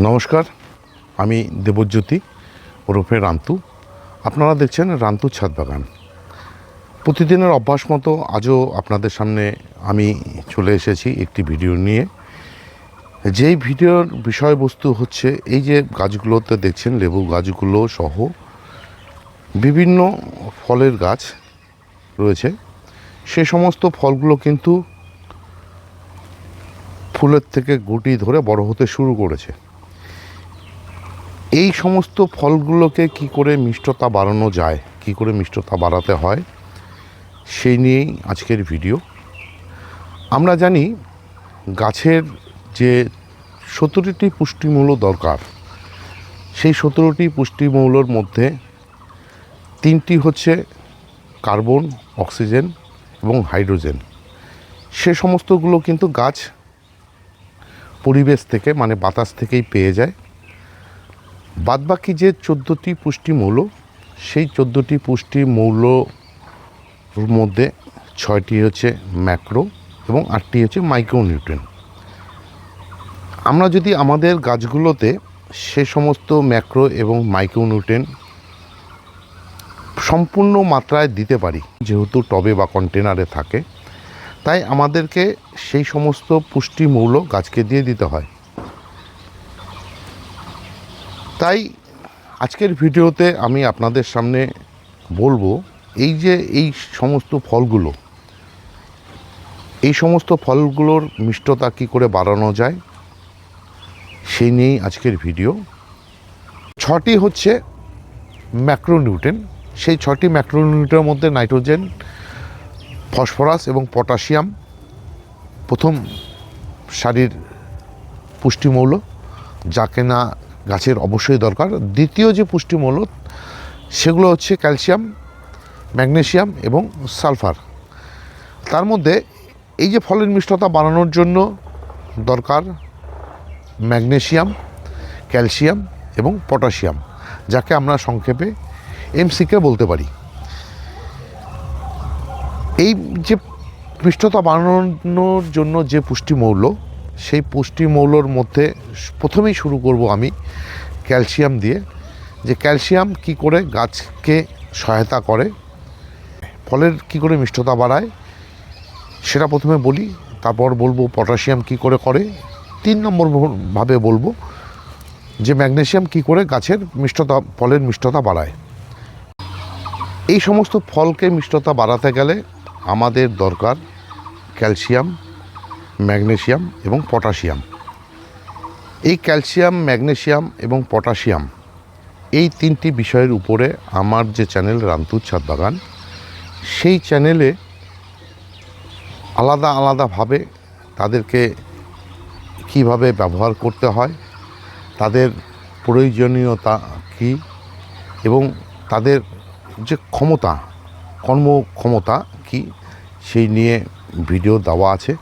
নমস্কার, আমি দেবজ্যোতি ওরফে রান্তু। আপনারা দেখছেন রান্তুর ছাদ বাগান। প্রতিদিনের অভ্যাস মতো আজও আপনাদের সামনে আমি চলে এসেছি একটি ভিডিও নিয়ে। যেই ভিডিওর বিষয়বস্তু হচ্ছে এই যে গাছগুলোতে দেখছেন, লেবু গাছগুলো সহ বিভিন্ন ফলের গাছ রয়েছে। সে সমস্ত ফলগুলো কিন্তু ফুলের থেকে গুটি ধরে বড় হতে শুরু করেছে। এই সমস্ত ফলগুলোকে কি করে মিষ্টতা বাড়ানো যায়, কি করে মিষ্টতা বাড়াতে হয়, সেই নিয়েই আজকের ভিডিও। আমরা জানি গাছের যে 17টি পুষ্টিমূল্য দরকার, সেই 17টি পুষ্টিমূল্যর মধ্যে 3টি হচ্ছে কার্বন, অক্সিজেন এবং হাইড্রোজেন। সে সমস্তগুলো কিন্তু গাছ পরিবেশ থেকে মানে বাতাস থেকেই পেয়ে যায়। বাদবাকি যে 14টি পুষ্টিমূল্য, সেই 14টি পুষ্টিমূল্যর মধ্যে 6টি হচ্ছে ম্যাক্রো এবং 8টি হচ্ছে মাইক্রোনিউট্রিয়েন্ট। আমরা যদি আমাদের গাছগুলোতে সে সমস্ত ম্যাক্রো এবং মাইক্রোনিউট্রিয়েন্ট সম্পূর্ণ মাত্রায় দিতে পারি, যেহেতু টবে বা কন্টেনারে থাকে, তাই আমাদেরকে সেই সমস্ত পুষ্টিমূল্য গাছকে দিয়ে দিতে হয়। তাই আজকের ভিডিওতে আমি আপনাদের সামনে বলবো এই যে এই সমস্ত ফলগুলো, এই সমস্ত ফলগুলোর মিষ্টতা কী করে বাড়ানো যায় সেই নিয়েই আজকের ভিডিও। 6টি হচ্ছে ম্যাক্রোনিউট্রিয়েন্ট। সেই 6টি ম্যাক্রোনিউট্রিয়েন্টের মধ্যে নাইট্রোজেন, ফসফরাস এবং পটাশিয়াম প্রথম সারির পুষ্টিমূল্য, যাকে না গাছের অবশ্যই দরকার। দ্বিতীয় যে পুষ্টিমূল্য সেগুলো হচ্ছে ক্যালসিয়াম, ম্যাগনেসিয়াম এবং সালফার। তার মধ্যে এই যে ফলের মিষ্টতা বাড়ানোর জন্য দরকার ম্যাগনেসিয়াম, ক্যালসিয়াম এবং পটাশিয়াম, যাকে আমরা সংক্ষেপে এমসিকে বলতে পারি। এই যে মিষ্টতা বাড়ানোর জন্য যে পুষ্টিমূল্য, সেই পুষ্টিমূল্যর মধ্যে প্রথমেই শুরু করব আমি ক্যালসিয়াম দিয়ে। যে ক্যালসিয়াম কি করে গাছকে সহায়তা করে, ফলের কি করে মিষ্টতা বাড়ায় সেটা প্রথমে বলি, তারপর বলবো পটাশিয়াম কি করে করে, 3 নম্বর ভাবে বলবো যে ম্যাগনেসিয়াম কি করে গাছের মিষ্টতা, ফলের মিষ্টতা বাড়ায়। এই সমস্ত ফলকে মিষ্টতা বাড়াতে গেলে আমাদের দরকার ক্যালসিয়াম, ম্যাগনেসিয়াম এবং পটাশিয়াম। এই ক্যালসিয়াম, ম্যাগনেসিয়াম এবং পটাশিয়াম এই 3টি বিষয়ের উপরে আমার যে চ্যানেল রান্তুর ছাদ বাগান, সেই চ্যানেলে আলাদা আলাদাভাবে তাদেরকে কিভাবে ব্যবহার করতে হয়, তাদের প্রয়োজনীয়তা কী এবং তাদের যে ক্ষমতা, কর্মক্ষমতা কী, সেই নিয়ে ভিডিও দেওয়া আছে।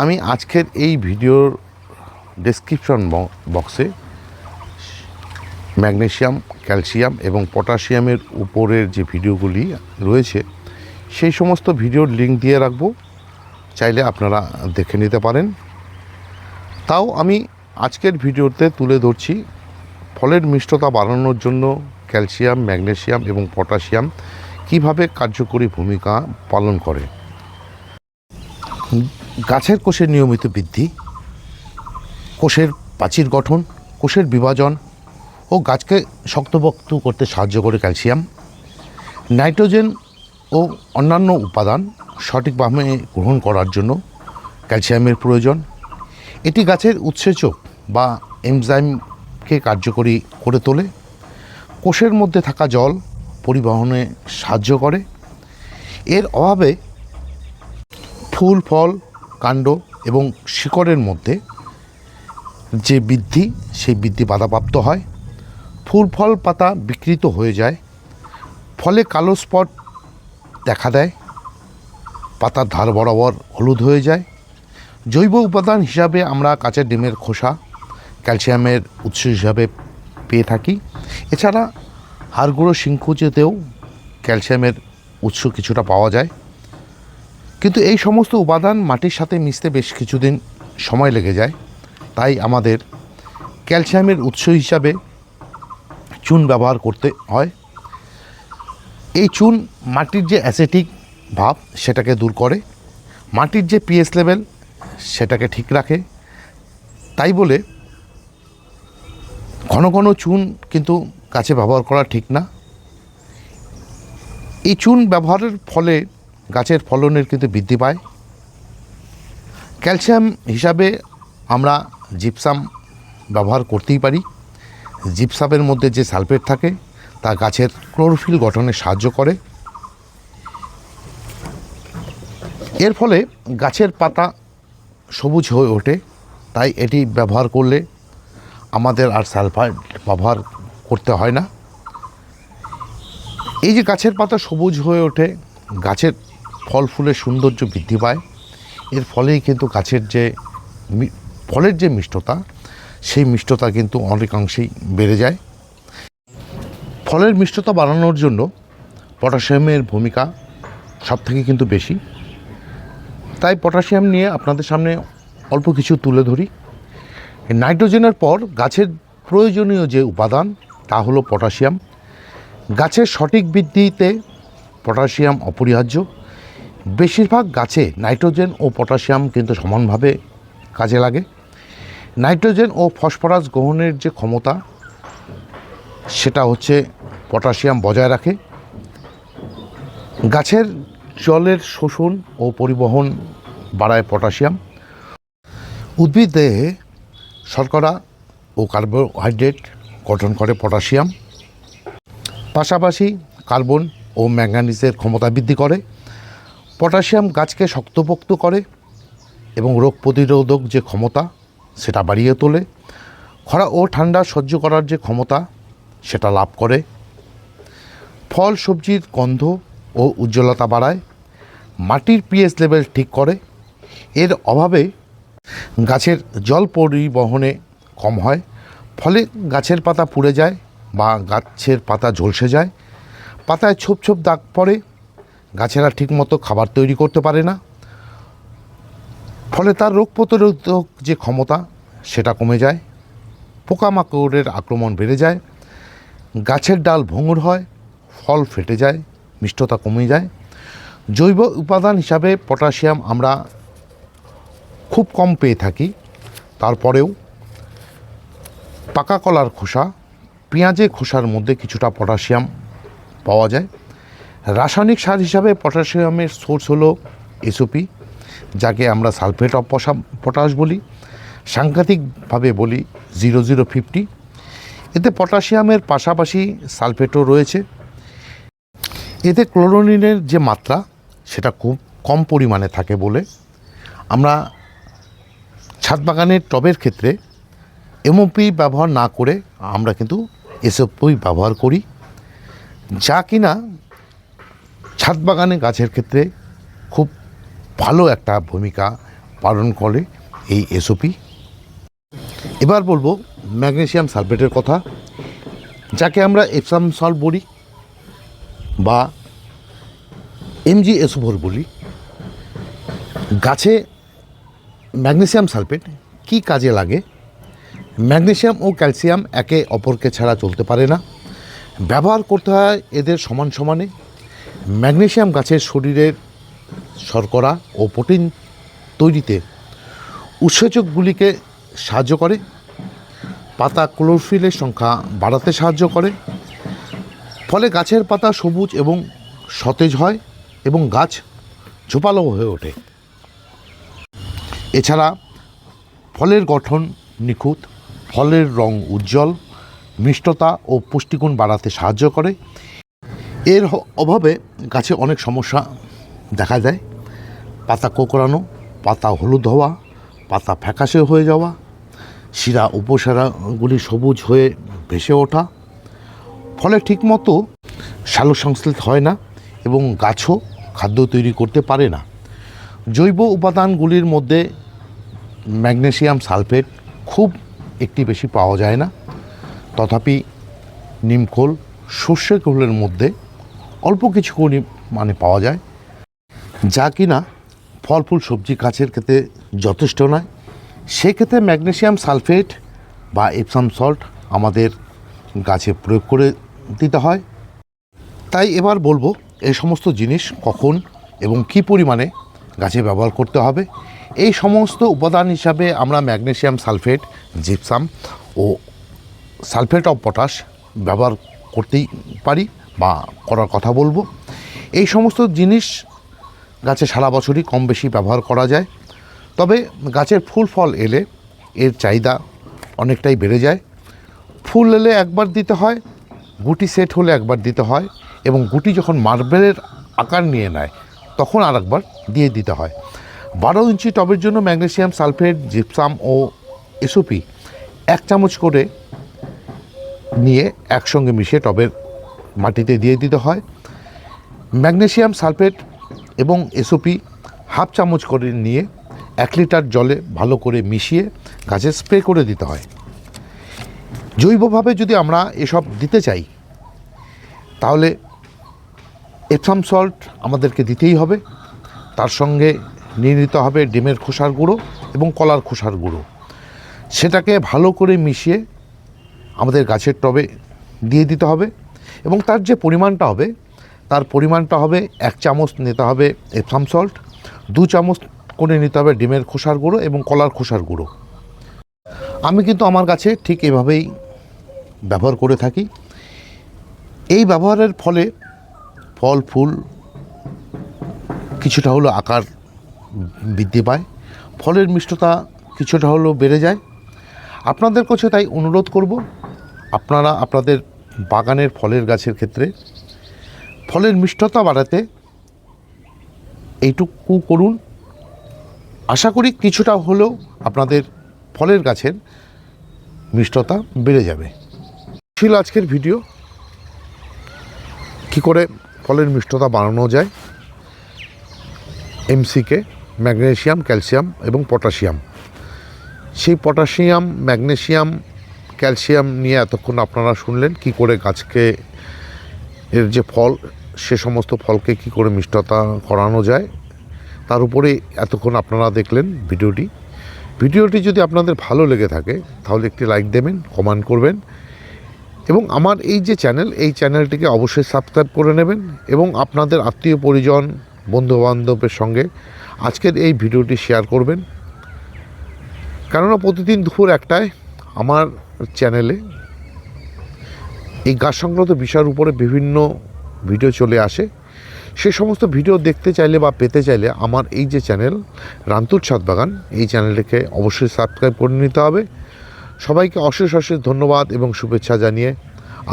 আমি আজকের এই ভিডিওর ডেসক্রিপশন বক্সে ম্যাগনেসিয়াম, ক্যালসিয়াম এবং পটাশিয়ামের উপরের যে ভিডিওগুলি রয়েছে সেই সমস্ত ভিডিওর লিঙ্ক দিয়ে রাখবো, চাইলে আপনারা দেখে নিতে পারেন। তাও আমি আজকের ভিডিওতে তুলে ধরছি ফলের মিষ্টতা বাড়ানোর জন্য ক্যালসিয়াম, ম্যাগনেসিয়াম এবং পটাশিয়াম কিভাবে কার্যকরী ভূমিকা পালন করে। গাছের কোষের নিয়মিত বৃদ্ধি, কোষের প্রাচীর গঠন, কোষের বিভাজন ও গাছকে শক্তপোক্ত করতে সাহায্য করে ক্যালসিয়াম। নাইট্রোজেন ও অন্যান্য উপাদান সঠিকভাবে গ্রহণ করার জন্য ক্যালসিয়ামের প্রয়োজন। এটি গাছের উৎসেচক বা এনজাইমকে কার্যকরী করে তোলে। কোষের মধ্যে থাকা জল পরিবহনে সাহায্য করে। এর অভাবে ফুল, ফল, কাণ্ড এবং শিকড়ের মধ্যে যে বৃদ্ধি, সেই বৃদ্ধি বাধাপ্রাপ্ত হয়। ফুল, ফল, পাতা বিকৃত হয়ে যায়, ফলে কালো স্পট দেখা দেয়, পাতার ধার বরাবর হলুদ হয়ে যায়। জৈব উপাদান হিসাবে আমরা কাঁচের ডিমের খোসা ক্যালসিয়ামের উৎস হিসাবে পেয়ে থাকি। এছাড়া হাড়গুঁড়ো শিংকুচেতেও ক্যালসিয়ামের উৎস কিছুটা পাওয়া যায়। কিন্তু এই সমস্ত উপাদান মাটির সাথে মিশতে বেশ কিছুদিন সময় লেগে যায়। তাই আমাদের ক্যালসিয়ামের উৎস হিসাবে চুন ব্যবহার করতে হয়। এই চুন মাটির যে অ্যাসিডিক ভাব সেটাকে দূর করে, মাটির যে পিএইচ লেভেল সেটাকে ঠিক রাখে। তাই বলে ঘন ঘন চুন কিন্তু গাছে ব্যবহার করা ঠিক না। এই চুন ব্যবহারের ফলে গাছের ফলনের কিন্তু বৃদ্ধি পায়। ক্যালসিয়াম হিসাবে আমরা জিপসাম ব্যবহার করতেই পারি। জিপসামের মধ্যে যে সালফেট থাকে তা গাছের ক্লোরোফিল গঠনে সাহায্য করে। এর ফলে গাছের পাতা সবুজ হয়ে ওঠে। তাই এটি ব্যবহার করলে আমাদের আর সালফাইড ব্যবহার করতে হয় না। এই যে গাছের পাতা সবুজ হয়ে ওঠে, গাছের ফল ফুলের সৌন্দর্য বৃদ্ধি পায়। এর ফলেই কিন্তু গাছের যে ফলের যে মিষ্টতা, সেই মিষ্টতা কিন্তু অনেকাংশেই বেড়ে যায়। ফলের মিষ্টতা বাড়ানোর জন্য পটাশিয়ামের ভূমিকা সবথেকে কিন্তু বেশি। তাই পটাশিয়াম নিয়ে আপনাদের সামনে অল্প কিছু তুলে ধরি। নাইট্রোজেনের পর গাছের প্রয়োজনীয় যে উপাদান তা হলো পটাশিয়াম। গাছের সঠিক বৃদ্ধিতে পটাশিয়াম অপরিহার্য। বেশিরভাগ গাছে নাইট্রোজেন ও পটাশিয়াম কিন্তু সমানভাবে কাজে লাগে। নাইট্রোজেন ও ফসফরাস গ্রহণের যে ক্ষমতা সেটা হচ্ছে পটাশিয়াম বজায় রাখে। গাছের জলের শোষণ ও পরিবহন বাড়ায় পটাশিয়াম। উদ্ভিদ দেহে শর্করা ও কার্বোহাইড্রেট গঠন করে পটাশিয়াম। পাশাপাশি কার্বন ও ম্যাঙ্গানিজের ক্ষমতা বৃদ্ধি করে। পটাশিয়াম গাছকে শক্তপোক্ত করে এবং রোগ প্রতিরোধক যে ক্ষমতা সেটা বাড়িয়ে তোলে। খরা ও ঠান্ডা সহ্য করার যে ক্ষমতা সেটা লাভ করে। ফল সবজির গন্ধ ও উজ্জ্বলতা বাড়ায়। মাটির পিএইচ লেভেল ঠিক করে। এর অভাবে গাছের জল পরিবহনে কম হয়, ফলে গাছের পাতা পুড়ে যায় বা গাছের পাতা ঝলসে যায়। পাতায় ছোপ ছোপ দাগ পড়ে। গাছেরা ঠিকমতো খাবার তৈরি করতে পারে না, ফলে তার রোগ প্রতিরোধক যে ক্ষমতা সেটা কমে যায়। পোকামাকড়ের আক্রমণ বেড়ে যায়। গাছের ডাল ভঙ্গুর হয়, ফল ফেটে যায়, মিষ্টতা কমে যায়। জৈব উপাদান হিসাবে পটাশিয়াম আমরা খুব কম পেয়ে থাকি। তারপরেও পাকা কলার খোসা, পেঁয়াজের খোসার মধ্যে কিছুটা পটাশিয়াম পাওয়া যায়। রাসায়নিক সার হিসাবে পটাশিয়ামের সোর্স হলো এসওপি, যাকে আমরা সালফেট অফ পটাশ বলি। সাংঘাতিকভাবে বলি 0050। এতে পটাশিয়ামের পাশাপাশি সালফেটও রয়েছে। এতে ক্লোরিনের যে মাত্রা সেটা খুব কম পরিমাণে থাকে বলে আমরা ছাদ বাগানের টবের ক্ষেত্রে এমওপি ব্যবহার না করে আমরা কিন্তু এসওপি ব্যবহার করি, যা কিনা ছাদ বাগানে গাছের ক্ষেত্রে খুব ভালো একটা ভূমিকা পালন করে এই এসওপি। এবার বলবো ম্যাগনেসিয়াম সালফেটের কথা, যাকে আমরা এপসাম সল্ট বলি বা MgSO4 বলি। গাছে ম্যাগনেসিয়াম সালফেট কী কাজে লাগে? ম্যাগনেসিয়াম ও ক্যালসিয়াম একে অপরকে ছাড়া চলতে পারে না, ব্যবহার করতে হয় এদের সমান সমানে। ম্যাগনেসিয়াম গাছের শরীরের শর্করা ও প্রোটিন তৈরিতে উৎসেচকগুলিকে সাহায্য করে। পাতা ক্লোরোফিলের সংখ্যা বাড়াতে সাহায্য করে। ফলে গাছের পাতা সবুজ এবং সতেজ হয় এবং গাছ ঝোপালো হয়ে ওঠে। এছাড়া ফলের গঠন নিখুঁত, ফলের রং উজ্জ্বল, মিষ্টতা ও পুষ্টিগুণ বাড়াতে সাহায্য করে। এর অভাবে গাছে অনেক সমস্যা দেখা দেয়। পাতা কোঁকড়ানো, পাতা হলুদ হওয়া, পাতা ফ্যাকাশে হয়ে যাওয়া, শিরা উপশিরাগুলি সবুজ হয়ে ভেসে ওঠা। ফলে ঠিকমতো সালোক সংশ্লেষ হয় না এবং গাছও খাদ্য তৈরি করতে পারে না। জৈব উপাদানগুলির মধ্যে ম্যাগনেসিয়াম সালফেট খুব একটি বেশি পাওয়া যায় না। তথাপি নিমখোল, সর্ষে খোলের মধ্যে অল্প কিছু মানে পাওয়া যায়, যা কিনা ফল ফুল সবজি গাছের ক্ষেত্রে যথেষ্ট নয়। সেক্ষেত্রে ম্যাগনেসিয়াম সালফেট বা এপসাম সল্ট আমাদের গাছে প্রয়োগ করে দিতে হয়। তাই এবার বলবো এই সমস্ত জিনিস কখন এবং কী পরিমাণে গাছে ব্যবহার করতে হবে। এই সমস্ত উপাদান হিসাবে আমরা ম্যাগনেসিয়াম সালফেট, জিপসাম ও সালফেট অফ পটাশ ব্যবহার করতেই পারি বা করার কথা বলবো। এই সমস্ত জিনিস গাছে সারা বছরই কম বেশি ব্যবহার করা যায়, তবে গাছের ফুল ফল এলে এর চাহিদা অনেকটাই বেড়ে যায়। ফুল এলে একবার দিতে হয়, গুটি সেট হলে একবার দিতে হয়, এবং গুটি যখন মার্বেলের আকার নিয়ে নেয় তখন আর একবার দিয়ে দিতে হয়। 12 ইঞ্চি টবের জন্য ম্যাগনেসিয়াম সালফেট, জিপসাম ও এসওপি 1 চামচ করে নিয়ে একসঙ্গে মিশিয়ে টবের মাটিতে দিয়ে দিতে হয়। ম্যাগনেসিয়াম সালফেট এবং এসওপি 1/2 চামচ করে নিয়ে 1 লিটার জলে ভালো করে মিশিয়ে গাছে স্প্রে করে দিতে হয়। জৈবভাবে যদি আমরা এসব দিতে চাই তাহলে এপসাম সল্ট আমাদেরকে দিতেই হবে, তার সঙ্গে নিয়ে নিতে হবে ডিমের খোসার গুঁড়ো এবং কলার খোসার গুঁড়ো। সেটাকে ভালো করে মিশিয়ে আমাদের গাছের টবে দিয়ে দিতে হবে, এবং তার যে পরিমাণটা হবে তার পরিমাণটা হবে 1 চামচ নিতে হবে এপসাম সল্ট, 2 চামচ করে নিতে হবে ডিমের খোসার গুঁড়ো এবং কলার খোসার গুঁড়ো। আমি কিন্তু আমার গাছে ঠিক এভাবেই ব্যবহার করে থাকি। এই ব্যবহারের ফলে ফল ফুল কিছুটা হলো আকার বৃদ্ধি পায়, ফলের মিষ্টতা কিছুটা হলেও বেড়ে যায়। আপনাদের কাছে তাই অনুরোধ করব, আপনারা আপনাদের বাগানের ফলের গাছের ক্ষেত্রে ফলের মিষ্টতা বাড়াতে এইটুকু করুন। আশা করি কিছুটা হলেও আপনাদের ফলের গাছের মিষ্টতা বেড়ে যাবে। ছিল আজকের ভিডিও, কী করে ফলের মিষ্টতা বাড়ানো যায়। এমসিকে ম্যাগনেসিয়াম, ক্যালসিয়াম এবং পটাশিয়াম, সেই পটাশিয়াম, ম্যাগনেসিয়াম, ক্যালসিয়াম নিয়ে এতক্ষণ আপনারা শুনলেন কি করে গাছকে এর যে ফল সে সমস্ত ফলকে কি করে মিষ্টতা করানো যায়, তার উপরে এতক্ষণ আপনারা দেখলেন ভিডিওটি যদি আপনাদের ভালো লেগে থাকে তাহলে একটি লাইক দেবেন, কমেন্ট করবেন, এবং আমার এই যে চ্যানেল, এই চ্যানেলটিকে অবশ্যই সাবস্ক্রাইব করে নেবেন এবং আপনাদের আত্মীয় পরিজন, বন্ধুবান্ধবের সঙ্গে আজকের এই ভিডিওটি শেয়ার করবেন। কেননা প্রতিদিন দুপুর 1টায় আমার চ্যানেলে এই গাছ সংক্রান্ত বিষয়ের উপরে বিভিন্ন ভিডিও চলে আসে। সে সমস্ত ভিডিও দেখতে চাইলে বা পেতে চাইলে আমার এই যে চ্যানেল রান্তুর ছাদ বাগান, এই চ্যানেলটিকে অবশ্যই সাবস্ক্রাইব করে নিতে হবে। সবাইকে অশেষ ধন্যবাদ এবং শুভেচ্ছা জানিয়ে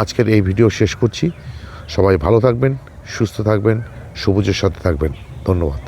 আজকের এই ভিডিও শেষ করছি। সবাই ভালো থাকবেন, সুস্থ থাকবেন, সবুজের সাথে থাকবেন। ধন্যবাদ।